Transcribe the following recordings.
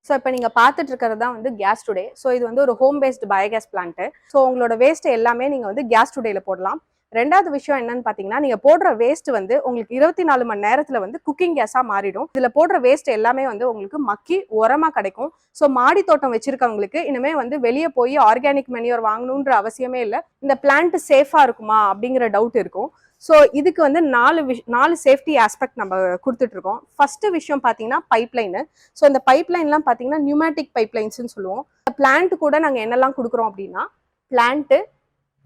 So இப்போ நீங்கள் பார்த்துட்டு இருக்கிறது தான் வந்து கேஸ் டுடே. ஸோ இது வந்து ஒரு home based biogas plant. So உங்களோட வேஸ்ட் எல்லாமே நீங்கள் வந்து கேஸ் டுடேல போடலாம். ரெண்டாவது விஷயம் என்னன்னு பார்த்தீங்கன்னா, நீங்கள் போடுற வேஸ்ட் வந்து உங்களுக்கு 24 மணி நேரத்தில் வந்து குக்கிங் கேஸாக மாறிடும். இதில் போடுற வேஸ்ட் எல்லாமே வந்து உங்களுக்கு மக்கி உரமாக கிடைக்கும். ஸோ மாடி தோட்டம் வச்சிருக்கவங்களுக்கு இனிமே வந்து வெளியே போய் ஆர்கானிக் மெனியூர் வாங்கணுன்ற அவசியமே இல்லை. இந்த பிளான்ட் சேஃபாக இருக்குமா அப்படிங்கிற டவுட் இருக்கும். ஸோ இதுக்கு வந்து 4 சேஃப்டி ஆஸ்பெக்ட் நம்ம கொடுத்துட்டு இருக்கோம். ஃபர்ஸ்ட் விஷயம் பார்த்தீங்கன்னா பைப்லைனு. ஸோ இந்த பைப்லைன்லாம் பார்த்தீங்கன்னா நியூமேட்டிக் பைப்லைன்ஸ்னு சொல்லுவோம். பிளான்ட் கூட நாங்கள் என்னெல்லாம் கொடுக்குறோம் அப்படின்னா, பிளான்ட்டு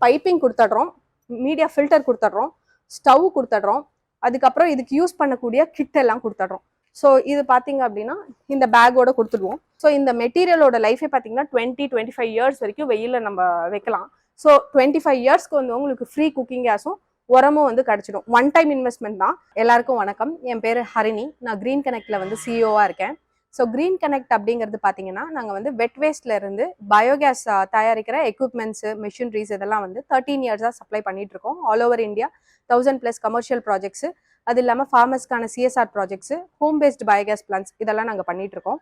பைப்பிங் கொடுத்துட்றோம், மீடியா ஃபில்டர் கொடுத்துட்றோம், ஸ்டவ் கொடுத்துட்றோம், அதுக்கப்புறம் இதுக்கு யூஸ் பண்ணக்கூடிய கிட் எல்லாம் கொடுத்துட்றோம். ஸோ இது பார்த்தீங்க அப்படின்னா இந்த பேக்கோட கொடுத்துடுவோம். ஸோ இந்த மெட்டீரியலோட லைஃபே பார்த்தீங்கன்னா 20-25 இயர்ஸ் வரைக்கும் வெயிலில் நம்ம வைக்கலாம். ஸோ 25 இயர்ஸ்க்கு வந்து உங்களுக்கு ஃப்ரீ குக்கிங் கேஸும் உரமும் வந்து கிடைச்சிடும். ஒன் டைம் இன்வெஸ்ட்மெண்ட் தான். எல்லாருக்கும் வணக்கம். என் பேர் ஹரிணி. நான் கிரீன் கனெக்ட்ல வந்து சிஇஓவா இருக்கேன். ஸோ கிரீன் கனெக்ட் அப்படிங்கிறது பார்த்தீங்கன்னா, நாங்கள் வந்து வெட் வேஸ்ட்ல இருந்து பயோகேஸ் தயாரிக்கிற எக்யூப்மெண்ட்ஸு, மிஷினரிஸ் இதெல்லாம் வந்து 13 இயர்ஸாக சப்ளை பண்ணிட்டு இருக்கோம். All over India 1000+ commercial projects, அது இல்லாமல் ஃபார்மர்ஸ்க்கான CSR projects, home based biogas plans இதெல்லாம் நாங்கள் பண்ணிட்டு இருக்கோம்.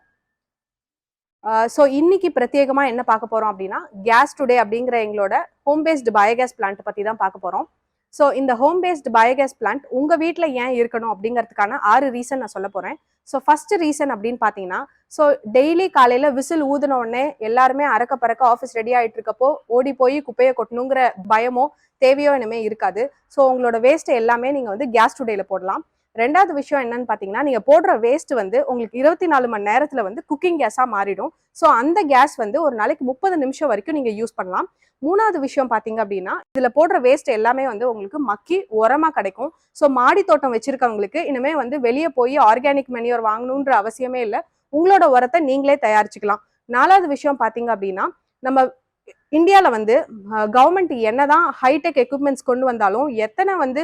ஸோ இன்னைக்கு பிரத்யேகமாக என்ன பார்க்க போகிறோம் அப்படின்னா, கேஸ் டுடே அப்படிங்கிற எங்களோட ஹோம் பேஸ்டு பயோகேஸ் பிளான்ட் பற்றி தான் பார்க்க போகிறோம். ஸோ இந்த ஹோம் பேஸ்டு பயோகேஸ் பிளான்ட் உங்கள் வீட்டில் ஏன் இருக்கணும் அப்படிங்கிறதுக்கான 6 ரீசன் நான் சொல்ல போகிறேன். ஸோ ஃபர்ஸ்ட் ரீசன் அப்படின்னு பார்த்தீங்கன்னா, ஸோ டெய்லி காலையில் விசில் ஊதின உடனே எல்லாருமே அறக்க பறக்க ஆஃபீஸ் ரெடி ஆகிட்டு இருக்கப்போ ஓடி போய் குப்பையை கொட்டணுங்கிற பயமோ தேவையோ இனிமே இருக்காது. ஸோ உங்களோட வேஸ்ட் எல்லாமே நீங்கள் வந்து கேஸ் டுடேல போடலாம். ரெண்டாவது விஷயம் என்னன்னு பார்த்தீங்கன்னா, நீங்கள் போடுற வேஸ்ட் வந்து உங்களுக்கு 24 மணி நேரத்தில் வந்து குக்கிங் கேஸாக மாறிடும். ஸோ அந்த கேஸ் வந்து ஒரு நாளைக்கு 30 நிமிஷம் வரைக்கும் நீங்கள் யூஸ் பண்ணலாம். மூணாவது விஷயம் பார்த்தீங்க அப்படின்னா, இதில் போடுற வேஸ்ட் எல்லாமே வந்து உங்களுக்கு மக்கி உரமாக கிடைக்கும். ஸோ மாடி தோட்டம் வச்சிருக்கவங்களுக்கு இனிமே வந்து வெளியே போய் ஆர்கானிக் மெனியூர் வாங்கணுன்ற அவசியமே இல்லை. உங்களோட உரத்தை நீங்களே தயாரிச்சுக்கலாம். நாலாவது விஷயம் பார்த்தீங்க அப்படின்னா, நம்ம இந்தியாவில் வந்து கவர்மெண்ட் என்னதான் ஹைடெக் எக்யூப்மெண்ட்ஸ் கொண்டு வந்தாலும், எத்தனை வந்து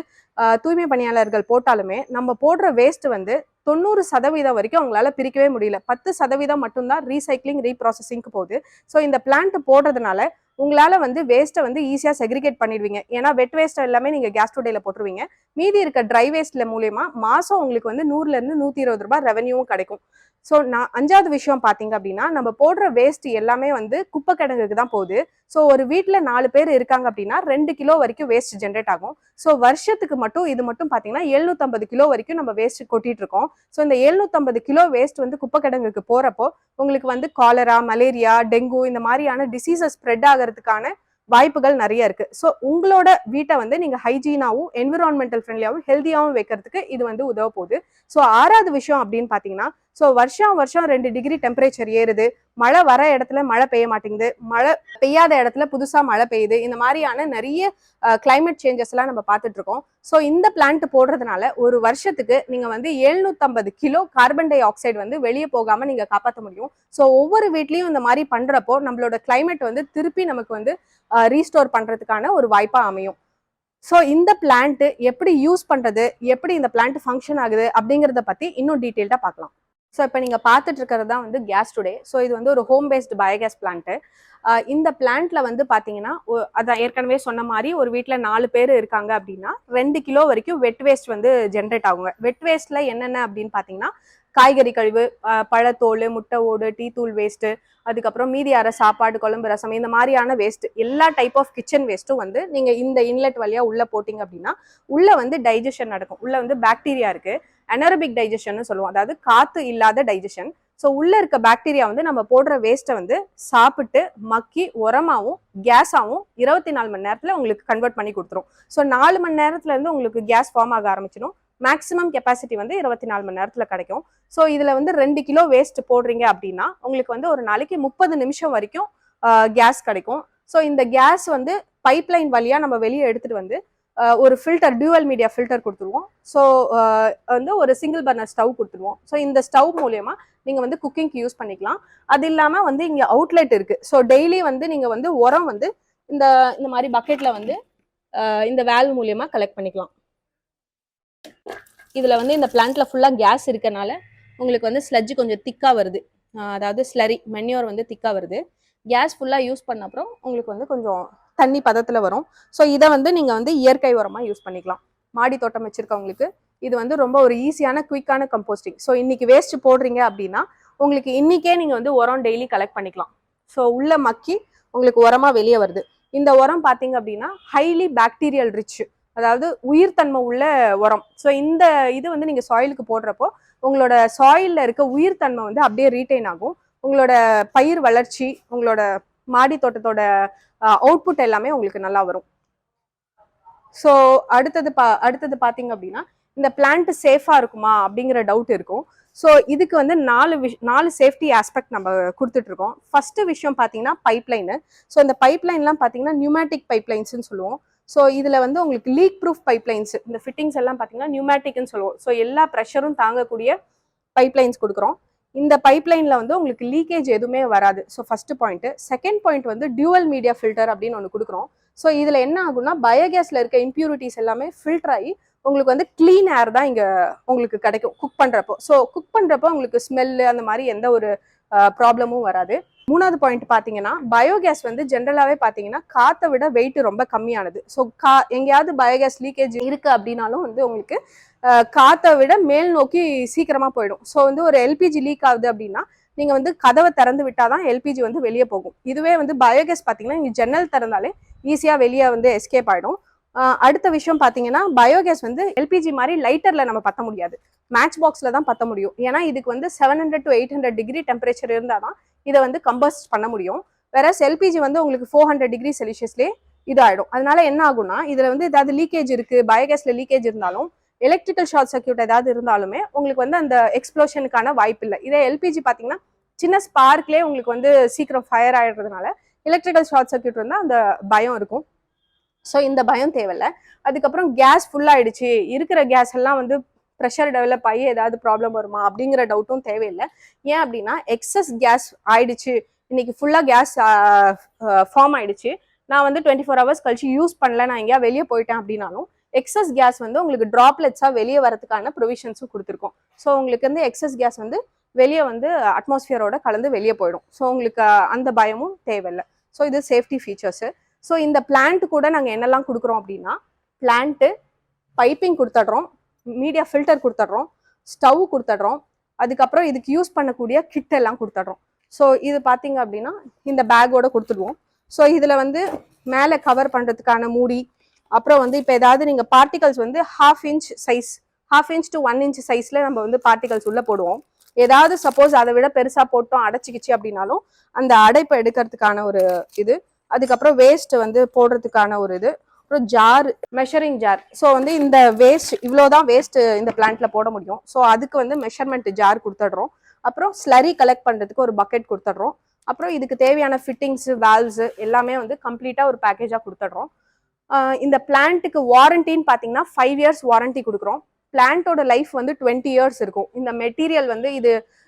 தூய்மை பணியாளர்கள் போட்டாலுமே நம்ம போடுற வேஸ்ட் வந்து 90% வரைக்கும் அவங்களால பிரிக்கவே முடியல. 10% மட்டும்தான் ரீசைக்ளிங் ரீப்ராசஸிங்க்கு போகுது. ஸோ இந்த பிளான்ட் போடுறதுனால உங்களால வந்து வேஸ்ட்டை வந்து ஈஸியாக செக்ரிகேட் பண்ணிடுவீங்க. ஏன்னா வெட் வேஸ்ட் எல்லாமே நீங்கள் கேஸ் டுடேல போட்டுருவீங்க. மீதி இருக்க ட்ரை வேஸ்ட்ல மூலியமா மாசம் உங்களுக்கு வந்து 100 to 120 ரூபாய் ரெவன்யூவும் கிடைக்கும். ஸோ அஞ்சாவது விஷயம் பார்த்தீங்க அப்படின்னா, நம்ம போடுற வேஸ்ட் எல்லாமே வந்து குப்பை கிடங்குக்கு தான் போகுது. ஸோ ஒரு வீட்டில் 4 பேர் இருக்காங்க அப்படின்னா 2 கிலோ வரைக்கும் வேஸ்ட் ஜென்ரேட் ஆகும். ஸோ வருஷத்துக்கு மட்டும் இது மட்டும் பார்த்தீங்கன்னா 750 கிலோ வரைக்கும் நம்ம வேஸ்ட் கொட்டிட்டு இருக்கோம். ஸோ இந்த 750 கிலோ வேஸ்ட் வந்து குப்பை கிடங்குக்கு போறப்போ உங்களுக்கு வந்து காலரா, மலேரியா, டெங்கு இந்த மாதிரியான டிசீசஸ் ஸ்ப்ரெட் ஆகிறதுக்கான வாய்ப்புகள் நிறைய இருக்கு. ஸோ உங்களோட வீட்டை வந்து நீங்க ஹைஜீனாவும் என்விரான்மெண்டல் ஃப்ரெண்ட்லியாவும் ஹெல்தியாவும் வைக்கிறதுக்கு இது வந்து உதவ போகுது. ஸோ ஆறாவது விஷயம் அப்படின்னு பாத்தீங்கன்னா, ஸோ வருஷம் 2 டிகிரி டெம்பரேச்சர் ஏறுது. மழை வர இடத்துல மழை பெய்ய மாட்டேங்குது, மழை பெய்யாத இடத்துல புதுசா மழை பெய்யுது. இந்த மாதிரியான நிறைய கிளைமேட் சேஞ்சஸ் எல்லாம் நம்ம பார்த்துட்டு இருக்கோம். ஸோ இந்த பிளான்ட் போடுறதுனால ஒரு வருஷத்துக்கு நீங்க வந்து 750 கிலோ கார்பன் டை ஆக்சைடு வந்து வெளியே போகாம நீங்க காப்பாற்ற முடியும். ஸோ ஒவ்வொரு வீட்லயும் இந்த மாதிரி பண்றப்போ நம்மளோட கிளைமேட் வந்து திருப்பி நமக்கு வந்து ரீஸ்டோர் பண்றதுக்கான ஒரு வாய்ப்பா அமையும். ஸோ இந்த பிளான்ட் எப்படி யூஸ் பண்றது, எப்படி இந்த பிளான்ட் ஃபங்க்ஷன் ஆகுது அப்படிங்கிறத பத்தி இன்னும் டீட்டெயில்டா பார்க்கலாம். ஸோ இப்போ நீங்கள் பார்த்துட்டு இருக்கிறது தான் வந்து கேஸ் டுடே. ஸோ இது வந்து ஒரு ஹோம் பேஸ்டு பயோகேஸ் பிளான்ட்டு. இந்த பிளான்ட்ல வந்து பார்த்தீங்கன்னா, அதான் ஏற்கனவே சொன்ன மாதிரி ஒரு வீட்டில் 4 பேர் இருக்காங்க அப்படின்னா 2 கிலோ வரைக்கும் வெட் வேஸ்ட் வந்து ஜென்ரேட் ஆகுங்க. வெட் வேஸ்ட்ல என்னென்ன அப்படின்னு பார்த்தீங்கன்னா, காய்கறி கழிவு, பழத்தோல், முட்டை ஓடு, டீ தூள் வேஸ்ட்டு, அதுக்கப்புறம் மீதி அரை சாப்பாடு, குழம்பு, ரசம் இந்த மாதிரியான வேஸ்ட், எல்லா டைப் ஆஃப் கிச்சன் வேஸ்ட்டும் வந்து நீங்க இந்த இன்லெட் வழியா உள்ள போட்டிங்க அப்படின்னா உள்ள வந்து டைஜஷன் நடக்கும். உள்ள வந்து பாக்டீரியா இருக்கு, அனரோபிக் டைஜஷன் சொல்லுவோம், அதாவது காத்து இல்லாத டைஜஷன். ஸோ உள்ள இருக்க பாக்டீரியா வந்து நம்ம போடுற வேஸ்ட்டை வந்து சாப்பிட்டு மக்கி உரமாவும் கேஸாவும் 24 மணி நேரத்துல உங்களுக்கு கன்வெர்ட் பண்ணி கொடுத்துரும். ஸோ 4 மணி நேரத்துல இருந்து உங்களுக்கு கேஸ் ஃபார்ம் ஆக ஆரம்பிச்சிடும். மேக்ஸிமம் கெப்பாசிட்டி வந்து 24 மணி நேரத்துல கிடைக்கும். ஸோ இதுல வந்து 2 கிலோ வேஸ்ட் போடுறீங்க அப்படின்னா உங்களுக்கு வந்து ஒரு நாளைக்கு 30 நிமிஷம் வரைக்கும் கேஸ் கிடைக்கும். ஸோ இந்த கேஸ் வந்து பைப்லைன் வழியா நம்ம வெளியே எடுத்துட்டு வந்து ஒரு ஃபில்டர், டியூவல் மீடியா ஃபில்டர் கொடுத்துருவோம். ஸோ வந்து ஒரு சிங்கிள் பர்னர் ஸ்டவ் கொடுத்துருவோம். ஸோ இந்த ஸ்டவ் மூலியமா நீங்க வந்து குக்கிங்க்கு யூஸ் பண்ணிக்கலாம். அது இல்லாம வந்து இங்க அவுட்லெட் இருக்கு. ஸோ டெய்லி வந்து நீங்க வந்து உரம் வந்து இந்த மாதிரி பக்கெட்ல வந்து இந்த வேல்வ் மூலியமா கலெக்ட் பண்ணிக்கலாம். இதுல வந்து இந்த பிளான்ட்ல ஃபுல்லா கேஸ் இருக்கனால உங்களுக்கு வந்து ஸ்லட்ஜ் கொஞ்சம் திக்கா வருது, அதாவது ஸ்லரி மென்யூர் வந்து திக்கா வருது. கேஸ் ஃபுல்லா யூஸ் பண்ண அப்புறம் உங்களுக்கு வந்து கொஞ்சம் தண்ணி பதத்துல வரும். ஸோ இதை வந்து நீங்க வந்து இயற்கை உரமா யூஸ் பண்ணிக்கலாம். மாடி தோட்டம் வச்சிருக்கவங்களுக்கு இது வந்து ரொம்ப ஒரு ஈஸியான குயிக்கான கம்போஸ்டிங். ஸோ இன்னைக்கு வேஸ்ட் போடுறீங்க அப்படின்னா உங்களுக்கு இன்னைக்கே நீங்க வந்து உரம் டெய்லி கலெக்ட் பண்ணிக்கலாம். ஸோ உள்ள மக்கி உங்களுக்கு உரமா வெளியே வருது. இந்த உரம் பாத்தீங்க அப்படின்னா ஹைலி பாக்டீரியல் ரிச், அதாவது உயிர்த்தன்மை உள்ள உரம். ஸோ இந்த இது வந்து நீங்க சாயிலுக்கு போடுறப்போ உங்களோட சாயில்ல இருக்க உயிர்த்தன்மை வந்து அப்படியே ரீட்டைன் ஆகும். உங்களோட பயிர் வளர்ச்சி, உங்களோட மாடி தோட்டத்தோட அவுட்புட் எல்லாமே உங்களுக்கு நல்லா வரும். ஸோ அடுத்தது பாத்தீங்க அப்படின்னா இந்த பிளான்ட் சேஃபா இருக்குமா அப்படிங்கிற டவுட் இருக்கும். ஸோ இதுக்கு வந்து 4 சேஃப்டி ஆஸ்பெக்ட் நம்ம கொடுத்துட்டு இருக்கோம். ஃபர்ஸ்ட் விஷயம் பார்த்தீங்கன்னா பைப்லைனு. ஸோ இந்த பைப்லைன்லாம் பார்த்தீங்கன்னா நியூமேட்டிக் பைப்லைன்ஸ்னு சொல்லுவோம். ஸோ இதில் வந்து உங்களுக்கு லீக் ப்ரூஃப் பைப்லைன்ஸ், இந்த ஃபிட்டிங்ஸ் எல்லாம் பார்த்தீங்கன்னா நியூமேட்டிக்னு சொல்லுவோம். ஸோ எல்லா ப்ரெஷரும் தாங்கக்கூடிய பைப்லைன்ஸ் கொடுக்குறோம். இந்த பைப்லைனில் வந்து உங்களுக்கு லீக்கேஜ் எதுவுமே வராது. So first point. Second point வந்து டியூவல் மீடியா ஃபில்டர் அப்படின்னு ஒன்று கொடுக்குறோம். ஸோ இதில் என்ன ஆகும்னா பயோகேஸில் இருக்க இம்ப்யூரிட்டிஸ் எல்லாமே ஃபில்டர் ஆகி உங்களுக்கு வந்து கிளீன் ஏர் தான் இங்கே உங்களுக்கு கிடைக்கும் குக் பண்ணுறப்போ. ஸோ குக் பண்ணுறப்போ உங்களுக்கு ஸ்மெல்லு அந்த மாதிரி எந்த ஒரு ப்ராப்ளமும் வராது. மூணாவது பாயிண்ட் பார்த்தீங்கன்னா பயோகேஸ் வந்து ஜென்ரலாகவே பார்த்தீங்கன்னா காற்றை விட வெயிட் ரொம்ப கம்மியானது. ஸோ எங்கேயாவது பயோகேஸ் லீக்கேஜ் இருக்கு அப்படின்னாலும் வந்து உங்களுக்கு காற்றை விட மேல் நோக்கி சீக்கிரமா போயிடும். ஸோ வந்து ஒரு எல்பிஜி லீக் ஆகுது அப்படின்னா நீங்க வந்து கதவை திறந்து விட்டாதான் எல்பிஜி வந்து வெளியே போகும். இதுவே வந்து பயோகேஸ் பார்த்தீங்கன்னா நீங்க ஜன்னல் திறந்தாலே ஈஸியா வெளியே வந்து எஸ்கேப் ஆயிடும். அடுத்த விஷயம் பார்த்தீங்கன்னா பயோகேஸ் வந்து எல்பிஜி மாதிரி லைட்டர்ல நம்ம பற்ற முடியாது, மேட்ச் பாக்ஸ்ல தான் பற்ற முடியும். ஏன்னா இதுக்கு வந்து 700 to 800 டிகிரி டெம்பரேச்சர் இருந்தால் தான் இதை வந்து கம்பஸ்ட் பண்ண முடியும். வேற எல்பிஜி வந்து உங்களுக்கு 400 டிகிரி செல்சியஸ்லேயே இதாயிடும். அதனால என்ன ஆகும்னா இதுல வந்து ஏதாவது லீக்கேஜ் இருக்கு, பயோகேஸ்ல லீக்கேஜ் இருந்தாலும் எலக்ட்ரிக்கல் ஷார்ட் சர்க்யூட் ஏதாவது இருந்தாலுமே உங்களுக்கு வந்து அந்த எக்ஸ்ப்ளோஷனுக்கான வாய்ப்பு இல்லை. இதே எல்பிஜி பார்த்தீங்கன்னா சின்ன ஸ்பார்க்லேயே உங்களுக்கு வந்து சீக்கிரம் ஃபயர் ஆயிடுறதுனால எலக்ட்ரிக்கல் ஷார்ட் சர்க்யூட் வந்து அந்த பயம் இருக்கும். ஸோ இந்த பயம் தேவையில்லை. அதுக்கப்புறம் கேஸ் ஃபுல்லாகிடுச்சு, இருக்கிற கேஸ் எல்லாம் வந்து ப்ரெஷர் டெவலப் ஆகி ஏதாவது ப்ராப்ளம் வருமா அப்படிங்கிற டவுட்டும் தேவையில்லை. ஏன் அப்படின்னா எக்ஸஸ் கேஸ் ஆயிடுச்சு, இன்னைக்கு ஃபுல்லாக கேஸ் ஃபார்ம் ஆயிடுச்சு, நான் வந்து 24 hours கழிச்சு யூஸ் பண்ணல, நான் எங்கேயா வெளியே போயிட்டேன் அப்படின்னாலும் எக்ஸஸ் கேஸ் வந்து உங்களுக்கு ட்ராப்லெட்ஸாக வெளியே வரதுக்கான ப்ரொவிஷன்ஸும் கொடுத்துருக்கோம். ஸோ உங்களுக்கு வந்து எக்ஸஸ் கேஸ் வந்து வெளியே வந்து அட்மாஸ்பியரோட கலந்து வெளியே போயிடும். ஸோ உங்களுக்கு அந்த பயமும் தேவையில்லை. ஸோ இது சேஃப்டி ஃபீச்சர்ஸு. ஸோ இந்த பிளான்ட் கூட நாங்கள் என்னெல்லாம் கொடுக்குறோம் அப்படின்னா பிளான்ட்டு பைப்பிங் கொடுத்துட்றோம், மீடியா ஃபில்டர் கொடுத்துட்றோம், ஸ்டவ் கொடுத்துட்றோம், அதுக்கப்புறம் இதுக்கு யூஸ் பண்ணக்கூடிய கிட் எல்லாம் கொடுத்துட்றோம். ஸோ இது பார்த்தீங்க அப்படின்னா இந்த பேக்கோட கொடுத்துடுவோம். ஸோ இதில் வந்து மேலே கவர் பண்ணுறதுக்கான மூடி, அப்புறம் வந்து இப்போ ஏதாவது நீங்கள் பார்ட்டிகல்ஸ் வந்து 1/2 inch size, 1/2 inch to 1 inch சைஸில் நம்ம வந்து பார்ட்டிகல்ஸ் உள்ளே போடுவோம். ஏதாவது சப்போஸ் அதை விட பெருசாக போட்டோம் அடைச்சிக்கிச்சு அப்படின்னாலும் அந்த அடைப்பை எடுக்கிறதுக்கான ஒரு இது, அதுக்கப்புறம் வேஸ்ட் வந்து போடுறதுக்கான ஒரு இது, அப்புறம் ஜார், மெஷரிங் ஜார். ஸோ வந்து இந்த வேஸ்ட் இவ்வளோதான் வேஸ்ட் இந்த பிளான்ட்ல போட முடியும். ஸோ அதுக்கு வந்து மெஷர்மெண்ட் ஜார் கொடுத்துட்றோம். அப்புறம் ஸ்லரி கலெக்ட் பண்ணுறதுக்கு ஒரு பக்கெட் கொடுத்துட்றோம். அப்புறம் இதுக்கு தேவையான ஃபிட்டிங்ஸ், வால்வ்ஸ் எல்லாமே வந்து கம்ப்ளீட்டாக ஒரு பேக்கேஜாக கொடுத்துட்றோம். இந்த பிளான்ட்டுக்கு வாரண்டின்னு பார்த்தீங்கன்னா 5 years வாரண்டி கொடுக்குறோம். பிளான்ட்டோட லைஃப் வந்து 20 years இருக்கும். இந்த மெட்டீரியல் வந்து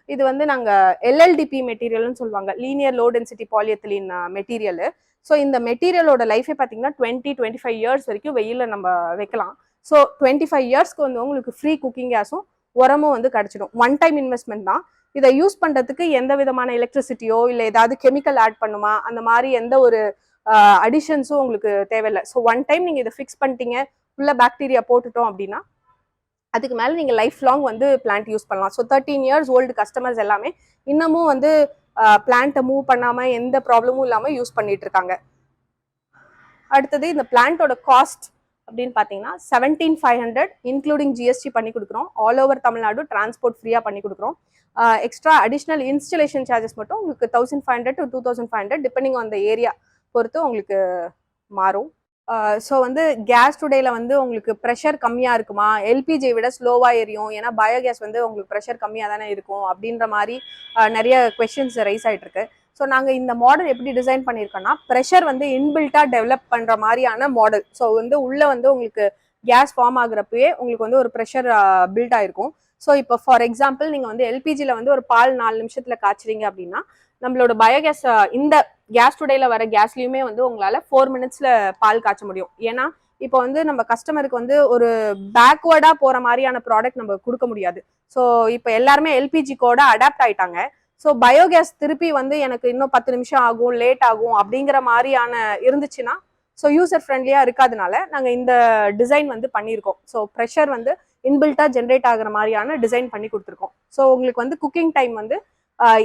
இது வந்து நாங்கள் எல்எல்டிபி மெட்டீரியல்னு சொல்லுவாங்க, linear low density பாலியத்திலின் material. So இந்த மெட்டீரியலோட லைஃபே பார்த்தீங்கன்னா 20-25 years வரைக்கும் வெயிலில் நம்ம வைக்கலாம். ஸோ 25 yearsக்கு வந்து உங்களுக்கு ஃப்ரீ குக்கிங் கேஸும் உரமும் வந்து கிடச்சிடும். ஒன் டைம் இன்வெஸ்ட்மெண்ட் தான். இதை யூஸ் பண்ணுறதுக்கு எந்த விதமான எலக்ட்ரிசிட்டியோ இல்லை ஏதாவது கெமிக்கல் ஆட் பண்ணுமா அந்த மாதிரி எந்த ஒரு அடிஷன்ஸும் உங்களுக்கு தேவையில்லை. ஸோ ஒன் டைம் நீங்கள் இதை ஃபிக்ஸ் பண்ணிட்டீங்க, உள்ள பாக்டீரியா போட்டுட்டோம் அப்படின்னா அதுக்கு மேலே நீங்கள் லைஃப் லாங் வந்து பிளான்ட் யூஸ் பண்ணலாம். ஸோ 13 years ஓல்டு கஸ்டமர்ஸ் எல்லாமே இன்னமும் வந்து பிளான்ட்டை மூவ் பண்ணாமல் எந்த ப்ராப்ளமும் இல்லாமல் யூஸ் பண்ணிட்டு இருக்காங்க. அடுத்தது இந்த பிளான்ட்டோட காஸ்ட் அப்படின்னு பார்த்தீங்கன்னா 17,500 இன்க்ளூடிங் ஜிஎஸ்டி பண்ணி கொடுக்குறோம். ஆல் ஓவர் தமிழ்நாடு டிரான்ஸ்போர்ட் ஃப்ரீயாக பண்ணி கொடுக்குறோம். எக்ஸ்ட்ரா அடிஷ்னல் இன்ஸ்டலேஷன் சார்ஜஸ் மட்டும் உங்களுக்கு 1,500 to 2,500 depending on the area பொறுத்து உங்களுக்கு மாறும். ஸோ வந்து கேஸ் டுடேல வந்து உங்களுக்கு ப்ரெஷர் கம்மியாக இருக்குமா, எல்பிஜியை விட ஸ்லோவாக எரியும், ஏன்னா பயோகேஸ் வந்து உங்களுக்கு ப்ரெஷர் கம்மியாக தானே இருக்கும் அப்படின்ற மாதிரி நிறைய கொஸ்டின்ஸ் ரைஸ் ஆகிட்டு இருக்கு. ஸோ நாங்கள் இந்த மாடல் எப்படி டிசைன் பண்ணியிருக்கோம்னா ப்ரெஷர் வந்து இன்பில்ட்டாக டெவலப் பண்ணுற மாதிரியான மாடல். ஸோ வந்து உள்ளே வந்து உங்களுக்கு கேஸ் ஃபார்ம் ஆகுறப்பயே உங்களுக்கு வந்து ஒரு ப்ரெஷர் பில்ட் ஆகிருக்கும். ஸோ இப்போ ஃபார் எக்ஸாம்பிள் நீங்கள் வந்து எல்பிஜியில் வந்து ஒரு பால் 4 நிமிஷத்தில் காய்ச்சிறீங்க அப்படின்னா நம்மளோட பயோகேஸ் இந்த கேஸ் டுடேல வர கேஸ்லயுமே வந்து உங்களால 4 minutesல பால் காய்ச்ச முடியும். ஏன்னா இப்போ வந்து நம்ம கஸ்டமருக்கு வந்து ஒரு பேக்வேர்டா போற மாதிரியான ப்ராடக்ட் நம்ம கொடுக்க முடியாது. ஸோ இப்போ எல்லாருமே எல்பிஜி கோட அடாப்ட் ஆயிட்டாங்க. ஸோ பயோகேஸ் திருப்பி வந்து எனக்கு இன்னும் 10 நிமிஷம் ஆகும், லேட் ஆகும் அப்படிங்கிற மாதிரியான இருந்துச்சுன்னா ஸோ யூசர் ஃப்ரெண்ட்லியா இருக்காதனால நாங்கள் இந்த டிசைன் வந்து பண்ணியிருக்கோம். ஸோ ப்ரெஷர் வந்து இன்பில்ட்டா ஜென்ரேட் ஆகுற மாதிரியான டிசைன் பண்ணி கொடுத்துருக்கோம். ஸோ உங்களுக்கு வந்து குக்கிங் டைம் வந்து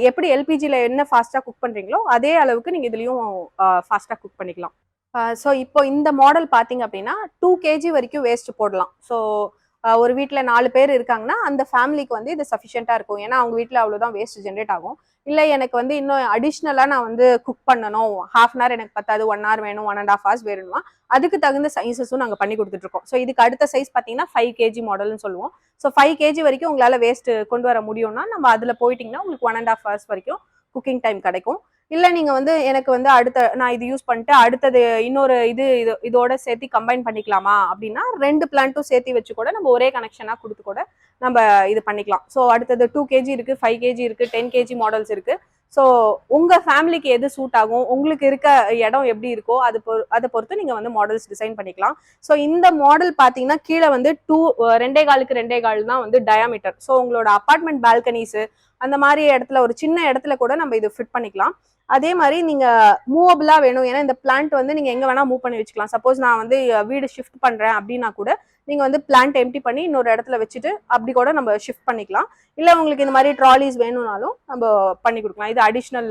எப்படி எல்பிஜியில் என்ன ஃபாஸ்ட்டாக குக் பண்ணுறீங்களோ அதே அளவுக்கு நீங்கள் இதுலேயும் ஃபாஸ்ட்டாக குக் பண்ணிக்கலாம். ஸோ இப்போ இந்த மாடல் பார்த்தீங்க அப்படின்னா 2 kg வரைக்கும் வேஸ்ட் போடலாம். ஸோ ஒரு வீட்டில் 4 பேர் இருக்காங்கன்னா அந்த ஃபேமிலிக்கு வந்து இது சஃபிஷியண்ட்டாக இருக்கும். ஏன்னா அவங்க வீட்டில் அவ்வளோதான் வேஸ்ட் ஜென்ரேட் ஆகும். இல்லை எனக்கு வந்து இன்னும் அடிஷ்னலாக நான் வந்து குக் பண்ணணும், 1/2 hour எனக்கு பத்தாது, 1 hour வேணும், 1.5 hours வேணுமா, அதுக்கு தகுந்த சைஸஸும் நாங்கள் பண்ணி கொடுத்துட்ருக்கோம். ஸோ இதுக்கு அடுத்த சைஸ் பார்த்தீங்கன்னா 5 kg மாடல்னு சொல்லுவோம். ஸோ 5 kg வரைக்கும் உங்களால் வேஸ்ட் கொண்டு வர முடியும்னா நம்ம அதில் போயிட்டீங்கன்னா உங்களுக்கு 1.5 hours வரைக்கும் குக்கிங் டைம் கிடைக்கும். இல்லை நீங்கள் வந்து எனக்கு வந்து நான் இது யூஸ் பண்ணிட்டு அடுத்தது இன்னொரு இதோட சேர்த்து கம்பைன் பண்ணிக்கலாமா அப்படின்னா 2 பிளான்ட்டும் சேர்த்து வச்சு கூட நம்ம ஒரே கனெக்ஷனாக கொடுத்து கூட நம்ம இது பண்ணிக்கலாம். ஸோ அடுத்தது 2 kg இருக்குது, 5 kg இருக்குது, 10 kg மாடல்ஸ் இருக்குது. ஸோ உங்கள் ஃபேமிலிக்கு எது சூட் ஆகும், உங்களுக்கு இருக்க இடம் எப்படி இருக்கோ அதை பொறுத்து நீங்கள் வந்து மாடல்ஸ் டிசைன் பண்ணிக்கலாம். ஸோ இந்த மாடல் பார்த்தீங்கன்னா கீழே வந்து 2.25 2.25 தான் வந்து டயாமீட்டர். ஸோ உங்களோட அப்பார்ட்மெண்ட் பால்கனிஸு அந்த மாதிரி இடத்துல ஒரு சின்ன இடத்துல கூட நம்ம இது ஃபிட் பண்ணிக்கலாம். அதே மாதிரி நீங்க மூவபிளா வேணும், ஏன்னா இந்த பிளான்ட் வந்து நீங்க எங்க வேணா மூவ் பண்ணி வச்சுக்கலாம். சப்போஸ் நான் வந்து வீடு ஷிஃப்ட் பண்றேன் அப்படின்னா கூட நீங்க வந்து பிளான்ட் எம்டி பண்ணி இன்னொரு இடத்துல வச்சுட்டு அப்படி கூட நம்ம ஷிஃப்ட் பண்ணிக்கலாம். இல்ல உங்களுக்கு இந்த மாதிரி ட்ராலிஸ் வேணும்னாலும் நம்ம பண்ணி கொடுக்கலாம். இது அடிஷ்னல்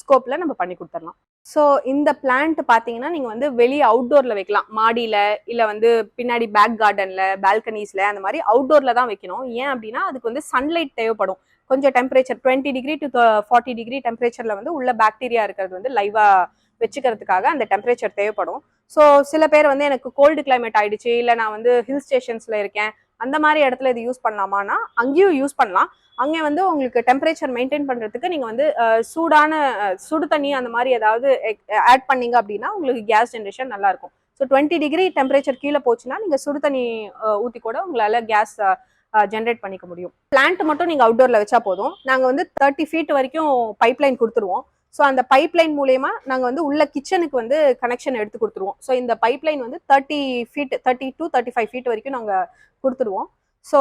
ஸ்கோப்ல நம்ம பண்ணி கொடுத்துடலாம். ஸோ இந்த பிளான்ட் பார்த்தீங்கன்னா நீங்கள் வந்து வெளியே அவுட்டோரில் வைக்கலாம், மாடியில் இல்லை வந்து பின்னாடி பேக் கார்டனில் பால்கனிஸில் அந்த மாதிரி அவுட்டோரில் தான் வைக்கணும். ஏன் அப்படின்னா அதுக்கு வந்து சன்லைட் தேவைப்படும். கொஞ்சம் டெம்பரேச்சர் 20 degree to 40 degree டெம்பரேச்சரில் வந்து உள்ள பாக்டீரியா இருக்கிறது வந்து லைவாக வச்சுக்கிறதுக்காக அந்த டெம்பரேச்சர் தேவைப்படும். ஸோ சில பேர் வந்து எனக்கு கோல்டு கிளைமேட் ஆயிடுச்சு, இல்லை நான் வந்து ஹில் ஸ்டேஷன்ஸில் இருக்கேன், அந்த மாதிரி இடத்துல இது யூஸ் பண்ணலாமான்னா அங்கேயும் யூஸ் பண்ணலாம். அங்கே வந்து உங்களுக்கு டெம்பரேச்சர் மெயின்டைன் பண்ணுறதுக்கு நீங்கள் வந்து சுடு தண்ணி அந்த மாதிரி ஏதாவது ஆட் பண்ணீங்க அப்படின்னா உங்களுக்கு கேஸ் ஜென்ரேஷன் நல்லாயிருக்கும். ஸோ 20 degree டெம்பரேச்சர் கீழே போச்சுன்னா நீங்கள் சுடு தண்ணி ஊற்றி கூட உங்களால் கேஸ் ஜென்ரேட் பண்ணிக்க முடியும். பிளான்ட் மட்டும் நீங்கள் அவுட்டோரில் வச்சா போதும். நாங்கள் வந்து 30 feet வரைக்கும் பைப்லைன் கொடுத்துருவோம். ஸோ அந்த பைப்லைன் மூலயமா நாங்கள் வந்து உள்ள கிச்சனுக்கு வந்து கனெக்ஷன் எடுத்து கொடுத்துருவோம். ஸோ இந்த பைப்லைன் வந்து 30 to 35 feet வரைக்கும் நாங்கள் கொடுத்துருவோம். ஸோ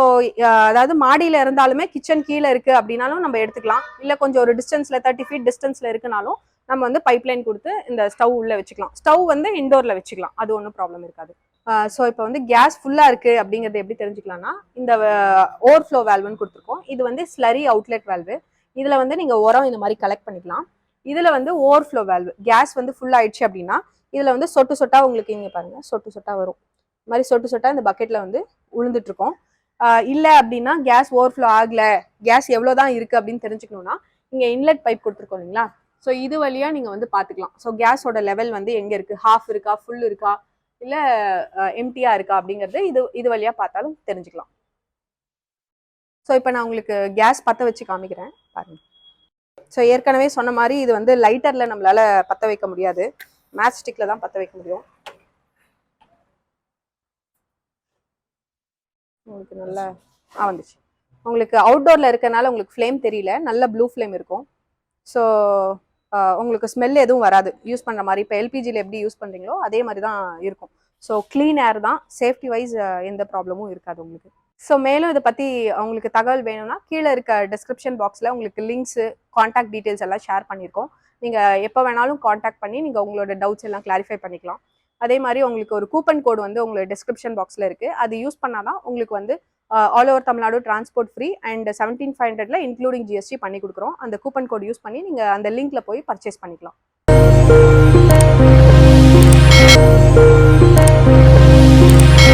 அதாவது மாடியில் இருந்தாலுமே கிச்சன் கீழே இருக்குது அப்படின்னாலும் நம்ம எடுத்துக்கலாம். இல்லை கொஞ்சம் ஒரு டிஸ்டன்ஸில் 30 feet டிஸ்டன்ஸில் இருக்குனாலும் நம்ம வந்து பைப்லைன் கொடுத்து இந்த ஸ்டவ் உள்ளே வச்சுக்கலாம். ஸ்டவ் வந்து இண்டோரில் வச்சுக்கலாம், அது ஒன்றும் ப்ராப்ளம் இருக்காது. ஸோ இப்போ வந்து கேஸ் ஃபுல்லாக இருக்குது அப்படிங்கிறது எப்படி தெரிஞ்சுக்கலாம்னா இந்த ஓவர்ஃப்ளோ வேல்வுன்னு கொடுத்துருக்கோம். இது வந்து ஸ்லரி அவுட்லெட் வேல்வு. இதில் வந்து நீங்கள் உரம் இந்த மாதிரி கலெக்ட் பண்ணிக்கலாம். இதில் வந்து ஓவர்ஃப்ளோ வேல்வு, கேஸ் வந்து ஃபுல் ஆயிடுச்சு அப்படின்னா இதில் வந்து சொட்டு சொட்டாக உங்களுக்கு இங்கே பாருங்கள் சொட்டு சொட்டாக வரும். இந்த மாதிரி சொட்டு சொட்டாக இந்த பக்கெட்டில் வந்து உளுந்துட்டுருக்கோம். இல்லை அப்படின்னா கேஸ் ஓவர்ஃப்ளோ ஆகலை, கேஸ் எவ்வளோ தான் இருக்குது அப்படின்னு தெரிஞ்சுக்கணுன்னா இங்கே இன்லெட் பைப் கொடுத்துருக்கோம் இல்லைங்களா, ஸோ இது வழியாக நீங்கள் வந்து பார்த்துக்கலாம். ஸோ கேஸோட லெவல் வந்து எங்கே இருக்குது, ஹாஃப் இருக்கா, ஃபுல் இருக்கா, இல்லை எம்டியாக இருக்கா அப்படிங்கிறது இது வழியாக பார்த்தாலும் தெரிஞ்சுக்கலாம். ஸோ இப்போ நான் உங்களுக்கு கேஸ் பற்ற வச்சு காமிக்கிறேன் பாருங்கள். ஸோ ஏற்கனவே சொன்ன மாதிரி இது வந்து லைட்டரில் நம்மளால் பற்ற வைக்க முடியாது, மேட்ச் ஸ்டிக்கில் தான் பற்ற வைக்க முடியும். உங்களுக்கு நல்லா வந்துச்சு. உங்களுக்கு அவுட்டோரில் இருக்கனால உங்களுக்கு ஃப்ளேம் தெரியல, நல்ல ப்ளூ ஃப்ளேம் இருக்கும். ஸோ உங்களுக்கு ஸ்மெல் எதுவும் வராது யூஸ் பண்ணுற மாதிரி. இப்போ எல்பிஜியில் எப்படி யூஸ் பண்ணுறீங்களோ அதே மாதிரி தான் இருக்கும். ஸோ க்ளீன் ஏர் தான், சேஃப்டி வைஸ் எந்த ப்ராப்ளமும் இருக்காது உங்களுக்கு. ஸோ மேலும் இதை பற்றி உங்களுக்கு தகவல் வேணும்னா கீழே இருக்க டிஸ்கிரிப்ஷன் பாக்ஸில் உங்களுக்கு லிங்க்ஸு, காண்டாக்ட் டீட்டெயில்ஸ் எல்லாம் ஷேர் பண்ணியிருக்கோம். நீங்கள் எப்போ வேணாலும் காண்டாக்ட் பண்ணி நீங்கள் உங்களோட டவுட்ஸ் எல்லாம் கிளாரிஃபை பண்ணிக்கலாம். அதே மாதிரி உங்களுக்கு ஒரு கூப்பன் கோடு வந்து உங்களோட டிஸ்கிரிப்ஷன் பாக்ஸில் இருக்குது. அது யூஸ் பண்ணால் தான் உங்களுக்கு வந்து all over Tamil Nadu transport free and 17,500 including GST பண்ணி கொடுக்குறோம். அந்த கூப்பன் கோடு யூஸ் பண்ணி நீங்கள் அந்த லிங்க்கில் போய் பர்ச்சேஸ் பண்ணிக்கலாம்.